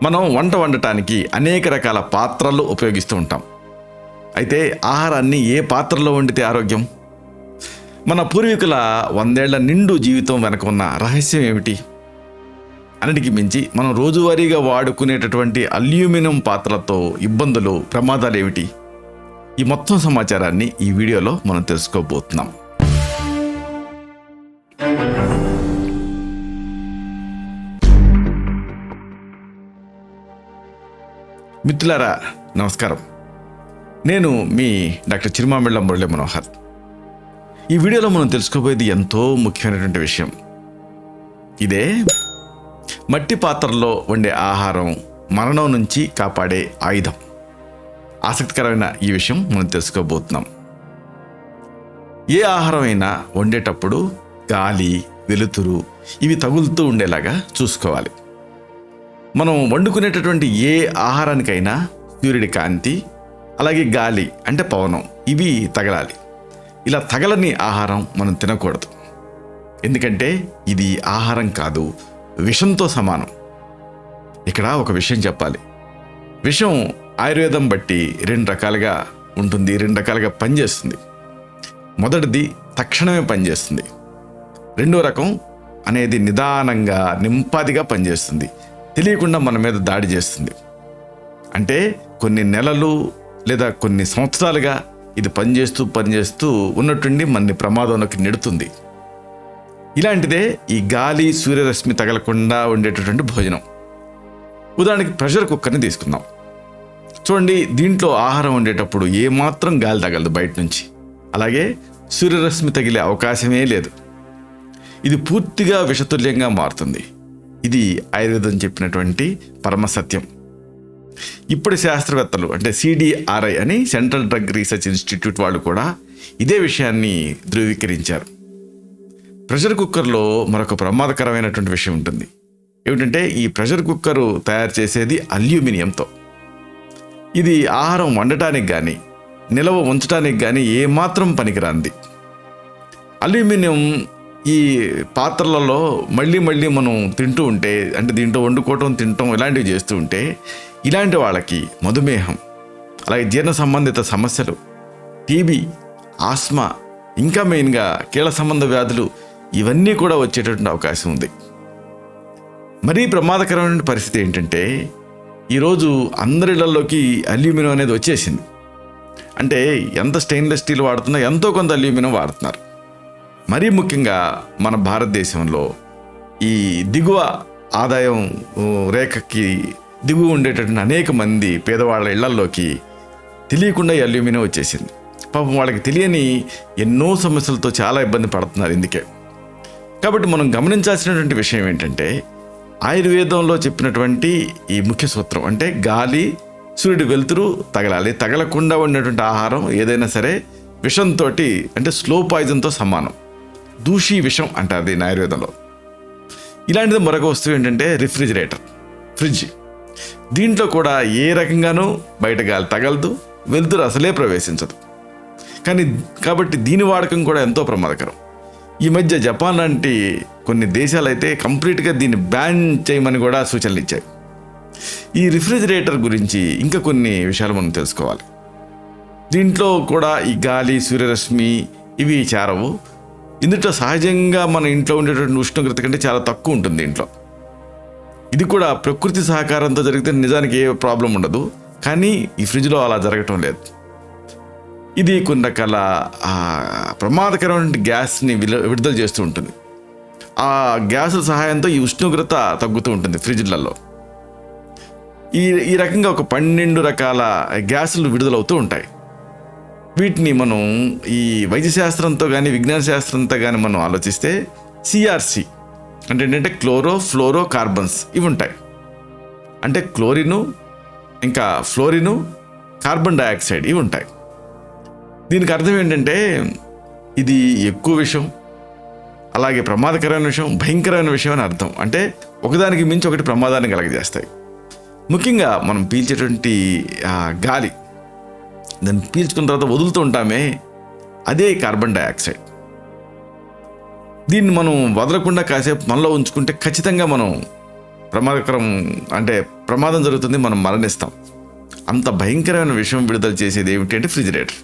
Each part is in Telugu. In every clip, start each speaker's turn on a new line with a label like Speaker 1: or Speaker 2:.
Speaker 1: మనం వంట వండటానికి అనేక రకాల పాత్రలు ఉపయోగిస్తూ ఉంటాం. అయితే ఆహారాన్ని ఏ పాత్రలో వండితే ఆరోగ్యం? మన పూర్వీకుల 100 ఏళ్ల నిండు జీవితం వెనక ఉన్న రహస్యం ఏమిటి? అన్నిటికీ మించి మనం రోజువారీగా వాడుకునేటటువంటి అల్యూమినియం పాత్రలతో ఇబ్బందులు, ప్రమాదాలు ఏమిటి? ఈ మొత్తం సమాచారాన్ని ఈ వీడియోలో మనం తెలుసుకోబోతున్నాం. మిత్రులారా, నమస్కారం. నేను మీ డాక్టర్ చిరుమామిళ్ళ మురళి మనోహర్. ఈ వీడియోలో మనం తెలుసుకోబోయేది ఎంతో ముఖ్యమైనటువంటి విషయం. ఇదే మట్టి పాత్రలో వండే ఆహారం మరణం నుంచి కాపాడే ఆయుధం. ఆసక్తికరమైన ఈ విషయం మనం తెలుసుకోబోతున్నాం. ఏ ఆహారం అయినా వండేటప్పుడు గాలి, వెలుతురు ఇవి తగులుతూ ఉండేలాగా చూసుకోవాలి. మనం వండుకునేటటువంటి ఏ ఆహారానికైనా సూర్యుడి కాంతి, అలాగే గాలి అంటే పవనం ఇవి తగలాలి. ఇలా తగలని ఆహారం మనం తినకూడదు. ఎందుకంటే ఇది ఆహారం కాదు, విషంతో సమానం. ఇక్కడ ఒక విషయం చెప్పాలి. విషం ఆయుర్వేదం బట్టి 2 రకాలుగా ఉంటుంది, 2 రకాలుగా పనిచేస్తుంది. మొదటిది తక్షణమే పనిచేస్తుంది. రెండో రకం అనేది నిదానంగా, నింపాదిగా పనిచేస్తుంది, తెలియకుండా మన మీద దాడి చేస్తుంది. అంటే కొన్ని నెలలు లేదా కొన్ని సంవత్సరాలుగా ఇది పనిచేస్తూ ఉన్నట్టుండి మనని ప్రమాదంలోకి నెడుతుంది. ఇలాంటిదే ఈ గాలి, సూర్యరశ్మి తగలకుండా ఉండేటటువంటి భోజనం. ఉదాహరణకి ప్రెషర్ కుక్కర్ని తీసుకుందాం. చూడండి, దీంట్లో ఆహారం వండేటప్పుడు ఏమాత్రం గాలి తగలదు బయట నుంచి. అలాగే సూర్యరశ్మి తగిలే అవకాశమే లేదు. ఇది పూర్తిగా విషతుల్యంగా మారుతుంది. ఇది ఆయుర్వేదం చెప్పినటువంటి పరమసత్యం. ఇప్పుడు శాస్త్రవేత్తలు అంటే CDRI అని సెంట్రల్ డ్రగ్ రీసెర్చ్ ఇన్స్టిట్యూట్ వాళ్ళు కూడా ఇదే విషయాన్ని ధృవీకరించారు. ప్రెషర్ కుక్కర్లో మరొక ప్రమాదకరమైనటువంటి విషయం ఉంటుంది. ఏమిటంటే ఈ ప్రెషర్ కుక్కరు తయారు చేసేది అల్యూమినియంతో. ఇది ఆహారం వండటానికి కానీ నిలవ ఉంచడానికి కానీ ఏమాత్రం పనికిరాంది. అల్యూమినియం ఈ పాత్రలలో మళ్ళీ మనం తింటూ ఉంటే, అంటే దీంట్లో వండుకోవటం, తినటం ఇలాంటివి చేస్తూ ఉంటే ఇలాంటి వాళ్ళకి మధుమేహం, అలాగే జీర్ణ సంబంధిత సమస్యలు, టీబీ, ఆస్మా, ఇంకా మెయిన్గా కీళ్ళ సంబంధ వ్యాధులు ఇవన్నీ కూడా వచ్చేటటువంటి అవకాశం ఉంది. మరీ ప్రమాదకరమైన పరిస్థితి ఏంటంటే ఈరోజు అందరిళ్లలోకి అల్యూమినియం అనేది వచ్చేసింది. అంటే ఎంత స్టెయిన్లెస్ స్టీల్ వాడుతున్నా ఎంతో కొంత అల్యూమినియం వాడుతున్నారు. మరీ ముఖ్యంగా మన భారతదేశంలో ఈ దిగువ ఆదాయం రేఖకి దిగువ ఉండేటటువంటి అనేక మంది పేదవాళ్ళ ఇళ్లల్లోకి తెలియకుండా ఈ అల్యూమినియం వచ్చేసింది. పాపం వాళ్ళకి తెలియని ఎన్నో సమస్యలతో చాలా ఇబ్బంది పడుతున్నారు. ఇందుకే కాబట్టి మనం గమనించాల్సినటువంటి విషయం ఏంటంటే ఆయుర్వేదంలో చెప్పినటువంటి ఈ ముఖ్య సూత్రం అంటే గాలి, సూర్యుడి వెలుతురు తగలాలి. తగలకుండా ఉన్నటువంటి ఆహారం ఏదైనా సరే విషంతో అంటే స్లో పాయిజన్తో సమానం. దూషి విషం అంటారు దీని ఆయుర్వేదంలో. ఇలాంటిది మరొక వస్తువు ఏంటంటే రిఫ్రిజిరేటర్, ఫ్రిడ్జ్. దీంట్లో కూడా ఏ రకంగానూ బయట గాలి తగలదు, వెలుతురు అసలే ప్రవేశించదు. కాబట్టి దీని వాడకం కూడా ఎంతో ప్రమాదకరం. ఈ మధ్య జపాన్ లాంటి కొన్ని దేశాలు అయితే కంప్లీట్గా దీన్ని బ్యాన్ చేయమని కూడా సూచనలు ఇచ్చాయి. ఈ రిఫ్రిజిరేటర్ గురించి ఇంకా కొన్ని విషయాలు మనం తెలుసుకోవాలి. దీంట్లో కూడా ఈ గాలి, సూర్యరశ్మి ఇవి చేరవు. ఇందులో సహజంగా మన ఇంట్లో ఉండేటువంటి ఉష్ణోగ్రత కంటే చాలా తక్కువ ఉంటుంది దీంట్లో. ఇది కూడా ప్రకృతి సహకారంతో జరిగితే నిజానికి ఏ ప్రాబ్లం ఉండదు. కానీ ఈ ఫ్రిడ్జ్లో అలా జరగటం లేదు. ఇది కొన్ని రకాల ప్రమాదకరమైన గ్యాస్ని విడుదల చేస్తూ ఉంటుంది. ఆ గ్యాసుల సహాయంతో ఈ ఉష్ణోగ్రత తగ్గుతూ ఉంటుంది ఫ్రిడ్జ్లలో. ఈ రకంగా ఒక 12 రకాల గ్యాసులు విడుదలవుతూ ఉంటాయి. వీటిని మనం ఈ వైద్యశాస్త్రంతో కానీ విజ్ఞాన శాస్త్రంతో కానీ మనం ఆలోచిస్తే CRC అంటే ఏంటంటే క్లోరో ఫ్లోరో కార్బన్స్ ఇవి ఉంటాయి. అంటే క్లోరిను, ఇంకా ఫ్లోరిను, కార్బన్ డయాక్సైడ్ ఇవి ఉంటాయి. దీనికి అర్థం ఏంటంటే ఇది ఎక్కువ విషయం, అలాగే ప్రమాదకరమైన విషయం, భయంకరమైన విషయం అని అర్థం. అంటే ఒకదానికి మించి ఒకటి ప్రమాదాన్ని కలగజేస్తాయి. ముఖ్యంగా మనం పీల్చేటువంటి గాలి, దాన్ని పీల్చుకున్న తర్వాత వదులుతూ ఉంటామే, అదే కార్బన్ డయాక్సైడ్. దీన్ని మనం వదలకుండా కాసేపు మనలో ఉంచుకుంటే ఖచ్చితంగా మనం ప్రమాదకరం అంటే ప్రమాదం జరుగుతుంది, మనం మరణిస్తాం. అంత భయంకరమైన విషయం విడుదల చేసేది ఏమిటి అంటే రిఫ్రిజిరేటర్.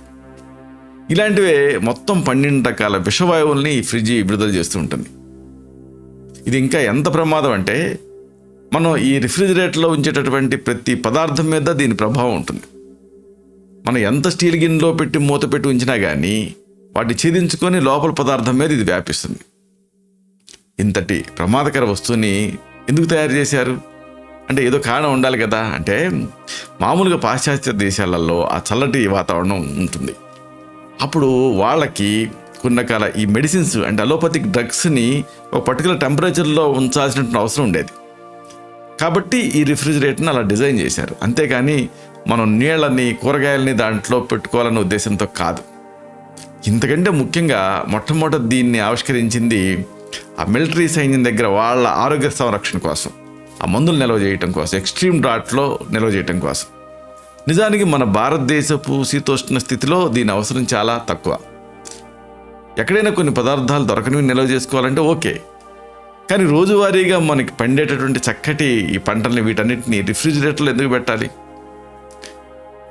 Speaker 1: ఇలాంటివే మొత్తం 12 రకాల విషవాయువుల్ని ఈ ఫ్రిడ్జ్ విడుదల చేస్తూ ఉంటుంది. ఇది ఇంకా ఎంత ప్రమాదం అంటే మనం ఈ రిఫ్రిజిరేటర్లో ఉంచేటటువంటి ప్రతి పదార్థం మీద దీని ప్రభావం ఉంటుంది. మనం ఎంత స్టీల్ గిన్నెలో పెట్టి మూత పెట్టి ఉంచినా కానీ వాటిని ఛేదించుకొని లోపల పదార్థం మీద ఇది వ్యాపిస్తుంది. ఇంతటి ప్రమాదకర వస్తువుని ఎందుకు తయారు చేశారు అంటే ఏదో కారణం ఉండాలి కదా. అంటే మామూలుగా పాశ్చాత్య దేశాలలో ఆ చల్లటి వాతావరణం ఉంటుంది. అప్పుడు వాళ్ళకి కొన్ని రకాల ఈ మెడిసిన్స్ అంటే అలోపతిక్ డ్రగ్స్ని ఒక పర్టికులర్ టెంపరేచర్లో ఉంచాల్సిన అవసరం ఉండేది. కాబట్టి ఈ రిఫ్రిజిరేటర్ని అలా డిజైన్ చేశారు. అంతేకాని మనం నీళ్ళని కూరగాయలని దాంట్లో పెట్టుకోవాలనే ఉద్దేశంతో కాదు. ఇంతకంటే ముఖ్యంగా మొట్టమొదటి దీన్ని ఆవిష్కరించింది ఆ మిలిటరీ సైన్యం దగ్గర వాళ్ళ ఆరోగ్య సంరక్షణ కోసం, ఆ మందులు నిల్వ చేయటం కోసం, ఎక్స్ట్రీమ్ డ్రాట్లో నిల్వ చేయటం కోసం. నిజానికి మన భారతదేశపు శీతోష్ణ స్థితిలో దీని అవసరం చాలా తక్కువ. ఎక్కడైనా కొన్ని పదార్థాలు దొరకనివి నిల్వ చేసుకోవాలంటే ఓకే, కానీ రోజువారీగా మనకి పండేటటువంటి చక్కటి ఈ పంటల్ని వీటన్నిటిని రిఫ్రిజిరేటర్లో ఎందుకు పెట్టాలి?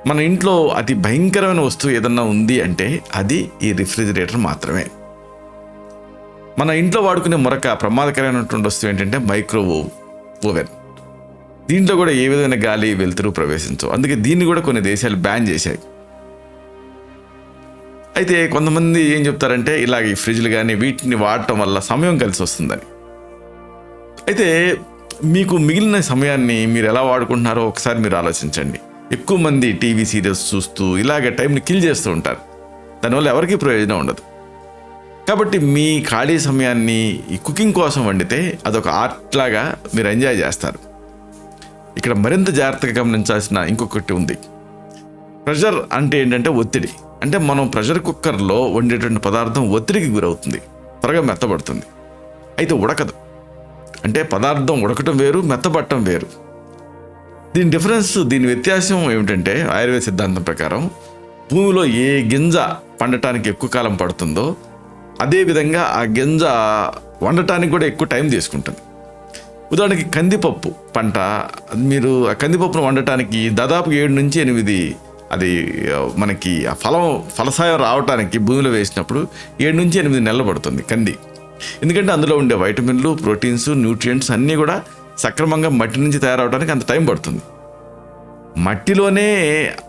Speaker 1: మన ఇంట్లో అతి భయంకరమైన వస్తువు ఏదన్నా ఉంది అంటే అది ఈ రిఫ్రిజిరేటర్ మాత్రమే. మన ఇంట్లో వాడుకునే మరొక ప్రమాదకరమైనటువంటి వస్తువు ఏంటంటే మైక్రో ఓవెన్. దీంట్లో కూడా ఏ విధమైన గాలి వెలుతురు ప్రవేశించవు. అందుకే దీన్ని కూడా కొన్ని దేశాలు బ్యాన్ చేశాయి. అయితే కొంతమంది ఏం చెప్తారంటే ఇలాగ ఈ ఫ్రిడ్జ్లు కానీ వీటిని వాడటం వల్ల సమయం కలిసి వస్తుందని. అయితే మీకు మిగిలిన సమయాన్ని మీరు ఎలా వాడుకుంటున్నారో ఒకసారి మీరు ఆలోచించండి. ఎక్కువ మంది టీవీ సీరియల్స్ చూస్తూ ఇలాగ టైంని కిల్ చేస్తూ ఉంటారు. దానివల్ల ఎవరికీ ప్రయోజనం ఉండదు. కాబట్టి మీ ఖాళీ సమయాన్ని ఈ కుకింగ్ కోసం వండితే అదొక ఆర్ట్ లాగా మీరు ఎంజాయ్ చేస్తారు. ఇక్కడ మరింత జాగ్రత్తగా గమనించాల్సిన ఇంకొకటి ఉంది. ప్రెషర్ అంటే ఏంటంటే ఒత్తిడి. అంటే మనం ప్రెషర్ కుక్కర్లో వండేటువంటి పదార్థం ఒత్తిడికి గురవుతుంది, త్వరగా మెత్తబడుతుంది. అయితే ఉడకదు. అంటే పదార్థం ఉడకటం వేరు, మెత్తబడటం వేరు. దీని వ్యత్యాసం ఏమిటంటే ఆయుర్వేద సిద్ధాంతం ప్రకారం భూమిలో ఏ గింజ పండటానికి ఎక్కువ కాలం పడుతుందో అదేవిధంగా ఆ గింజ వండటానికి కూడా ఎక్కువ టైం తీసుకుంటుంది. ఉదాహరణకి కందిపప్పు పంట, మీరు ఆ కందిపప్పును వండటానికి దాదాపు 7 నుంచి 8 అది మనకి ఆ ఫలసాయం రావటానికి భూమిలో వేసినప్పుడు 7 నుంచి 8 నెలలు పడుతుంది కంది. ఎందుకంటే అందులో ఉండే వైటమిన్లు, ప్రోటీన్స్, న్యూట్రియంట్స్ అన్నీ కూడా సక్రమంగా మట్టి నుంచి తయారవడానికి అంత టైం పడుతుంది. మట్టిలోనే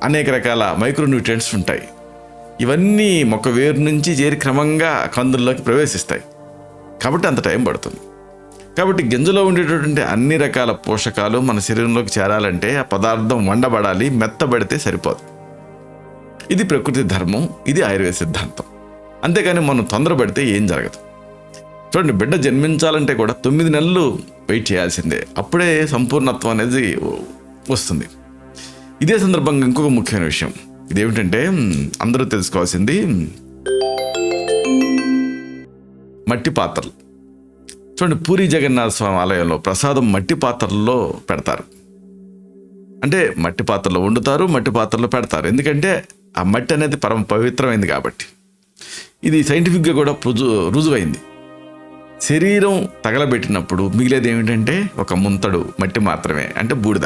Speaker 1: అనేక రకాల మైక్రో న్యూట్రియంట్స్ ఉంటాయి. ఇవన్నీ మొక్క వేరు నుంచి చేరి క్రమంగా కందుల్లోకి ప్రవేశిస్తాయి. కాబట్టి అంత టైం పడుతుంది. కాబట్టి గింజలో ఉండేటటువంటి అన్ని రకాల పోషకాలు మన శరీరంలోకి చేరాలంటే ఆ పదార్థం వండబడాలి, మెత్తబడితే సరిపోదు. ఇది ప్రకృతి ధర్మం, ఇది ఆయుర్వేద సిద్ధాంతం. అంతేకాని మనం తొందరపడితే ఏం జరగదు. చూడండి, బిడ్డ జన్మించాలంటే కూడా 9 నెలలు వెయిట్ చేయాల్సిందే, అప్పుడే సంపూర్ణత్వం అనేది వస్తుంది. ఇదే సందర్భంగా ఇంకొక ముఖ్యమైన విషయం ఇదేమిటంటే అందరూ తెలుసుకోవాల్సింది మట్టి పాత్రలు. చూడండి, పూరి జగన్నాథ స్వామి ఆలయంలో ప్రసాదం మట్టి పాత్రల్లో పెడతారు. అంటే మట్టి పాత్రలో వండుతారు, మట్టి పాత్రలో పెడతారు. ఎందుకంటే ఆ మట్టి అనేది పరమ పవిత్రమైంది కాబట్టి. ఇది సైంటిఫిక్గా కూడా రుజువైంది. శరీరం తగలబెట్టినప్పుడు మిగిలేది ఏమిటంటే ఒక ముంతడు మట్టి మాత్రమే, అంటే బూడిద.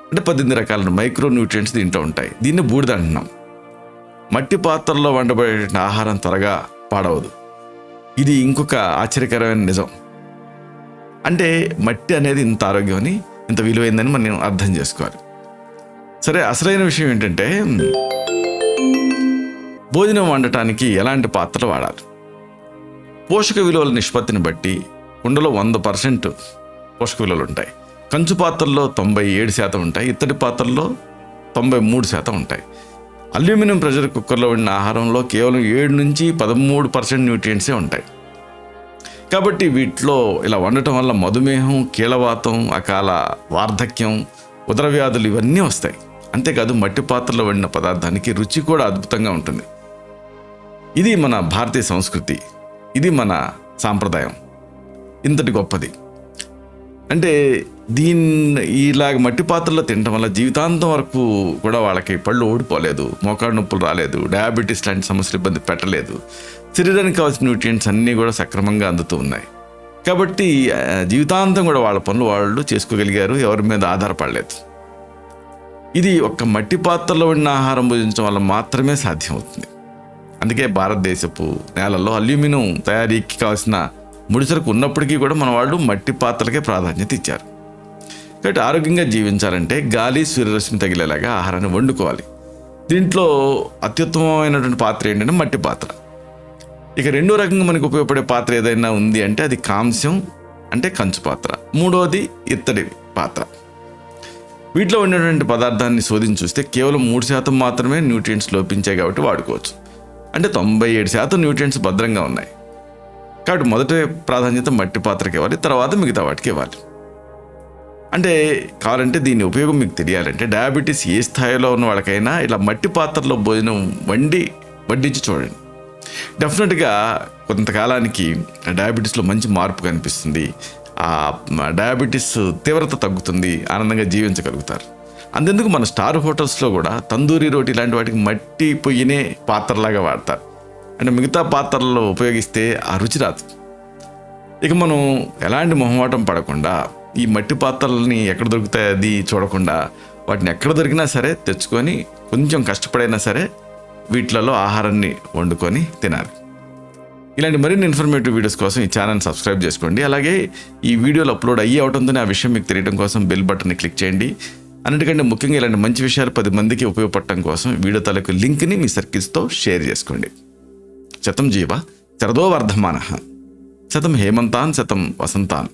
Speaker 1: అంటే 18 రకాల మైక్రో న్యూట్రియంట్స్ దీంట్లో ఉంటాయి. దీన్ని బూడిద అంటున్నాం. మట్టి పాత్రలో వండబడే ఆహారం త్వరగా పాడవదు. ఇది ఇంకొక ఆశ్చర్యకరమైన నిజం. అంటే మట్టి అనేది ఇంత ఆరోగ్యం అని, ఇంత విలువైందని మనం అర్థం చేసుకోవాలి. సరే, అసలైన విషయం ఏంటంటే భోజనం వండటానికి ఎలాంటి పాత్రలు వాడాలి? పోషక విలువల నిష్పత్తిని బట్టి కుండలో 100% పోషక విలువలు ఉంటాయి. కంచు పాత్రల్లో 97% ఉంటాయి. ఇత్తడి పాత్రల్లో 93% ఉంటాయి. అల్యూమినియం ప్రెషర్ కుక్కర్లో వండిన ఆహారంలో కేవలం 7 నుంచి 13% న్యూట్రియంట్సే ఉంటాయి. కాబట్టి వీటిలో ఇలా వండటం వల్ల మధుమేహం, కీళ్ళవాతం, అకాల వార్ధక్యం, ఉదర వ్యాధులు ఇవన్నీ వస్తాయి. అంతేకాదు మట్టి పాత్రలో వండిన పదార్థానికి రుచి కూడా అద్భుతంగా ఉంటుంది. ఇది మన భారతీయ సంస్కృతి, ఇది మన సాంప్రదాయం, ఇంతటి గొప్పది. అంటే ఇలాగ మట్టి పాత్రలో తినడం వల్ల జీవితాంతం వరకు కూడా వాళ్ళకి పళ్ళు ఓడిపోలేదు, మోకాడు నొప్పులు రాలేదు, డయాబెటీస్ లాంటి సమస్యలు ఇబ్బంది పెట్టలేదు. శరీరానికి కావాల్సిన న్యూట్రియంట్స్ అన్నీ కూడా సక్రమంగా అందుతూ ఉన్నాయి. కాబట్టి జీవితాంతం కూడా వాళ్ళ పనులు వాళ్ళు చేసుకోగలిగారు, ఎవరి మీద ఆధారపడలేదు. ఇది ఒక్క మట్టి పాత్రలో ఉన్న ఆహారం భుజించడం వల్ల మాత్రమే సాధ్యమవుతుంది. అందుకే భారతదేశపు నేలల్లో అల్యూమినియం తయారీకి కావాల్సిన ముడిసరుకు ఉన్నప్పటికీ కూడా మన వాళ్ళు మట్టి పాత్రలకే ప్రాధాన్యత ఇచ్చారు. కాబట్టి ఆరోగ్యంగా జీవించాలంటే గాలి, సూర్యరశ్మి తగిలేలాగా ఆహారాన్ని వండుకోవాలి. దీంట్లో అత్యుత్తమమైనటువంటి పాత్ర ఏంటంటే మట్టి పాత్ర. ఇక రెండో రకంగా మనకు ఉపయోగపడే పాత్ర ఏదైనా ఉంది అంటే అది కాంస్యం, అంటే కంచు పాత్ర. మూడవది ఇత్తడి పాత్ర. వీటిలో ఉన్నటువంటి పదార్థాన్ని శోధించి చూస్తే కేవలం 3% మాత్రమే న్యూట్రియంట్స్ లోపించాయి కాబట్టి వాడుకోవచ్చు. అంటే 97% న్యూట్రియంట్స్ భద్రంగా ఉన్నాయి. కాబట్టి మొదటి ప్రాధాన్యత మట్టి పాత్రకి ఇవ్వాలి, తర్వాత మిగతా వాటికి ఇవ్వాలి. అంటే కావాలంటే దీని ఉపయోగం మీకు తెలియాలంటే డయాబెటీస్ ఏ స్థాయిలో ఉన్న వాళ్ళకైనా ఇలా మట్టి పాత్రలో భోజనం వడ్డించి చూడండి. డెఫినెట్గా కొంతకాలానికి డయాబెటీస్లో మంచి మార్పు కనిపిస్తుంది. ఆ డయాబెటీస్ తీవ్రత తగ్గుతుంది, ఆనందంగా జీవించగలుగుతారు. అంతెందుకు మన స్టార్ హోటల్స్లో కూడా తందూరి రోటీ ఇలాంటి వాటికి మట్టి పొయ్యినే పాత్రలాగా వాడతారు. అంటే మిగతా పాత్రల్లో ఉపయోగిస్తే ఆ రుచి రాదు. ఇక మనం ఎలాంటి మొహమాటం పడకుండా ఈ మట్టి పాత్రలని ఎక్కడ దొరుకుతాయి అది చూడకుండా వాటిని ఎక్కడ దొరికినా సరే తెచ్చుకొని కొంచెం కష్టపడైనా సరే వీటిలలో ఆహారాన్ని వండుకొని తినాలి. ఇలాంటి మరిన్ని ఇన్ఫర్మేటివ్ వీడియోస్ కోసం ఈ ఛానల్ సబ్స్క్రైబ్ చేసుకోండి. అలాగే ఈ వీడియోలు అప్లోడ్ అయ్యి అవడంతోనే ఆ విషయం మీకు తెలియడం కోసం బెల్ బటన్ని క్లిక్ చేయండి. అన్నిటికంటే ముఖ్యంగా ఇలాంటి మంచి విషయాలు 10 మందికి ఉపయోగపడటం కోసం వీడియో తాలూకు లింక్ని మీ సర్కిల్స్తో షేర్ చేసుకోండి. శతం జీవ శరదో వర్ధమానః, శతం హేమంతాన్ శతం వసంతాన్.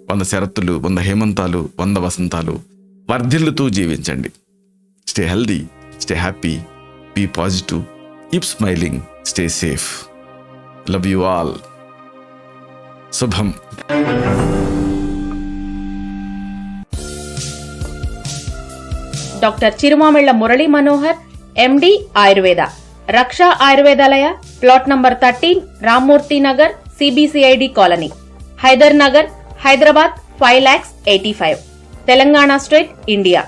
Speaker 1: 100 శరత్తులు, 100 హేమంతాలు, 100 వసంతాలు వర్ధిల్లుతూ జీవించండి. Stay healthy, stay happy, be positive, keep smiling, stay safe. Love you all. శుభం.
Speaker 2: Doctor Chirumamilla Murali Manohar, MD Ayurveda, Raksha Ayurvedalaya, plot number 13, Rammurthy Nagar, CBCID colony, Hydernagar, Hyderabad 5,85,000, Telangana state, India.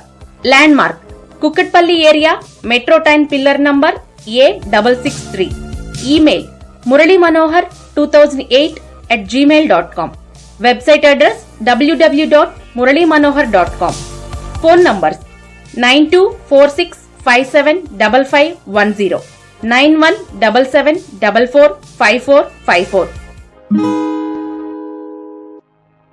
Speaker 2: Landmark Kukatpally area, metro train pillar number A663. Email muralymanohar2008@gmail.com. Website address www.muralymanohar.com. Phone numbers 9246575510, 9177445454.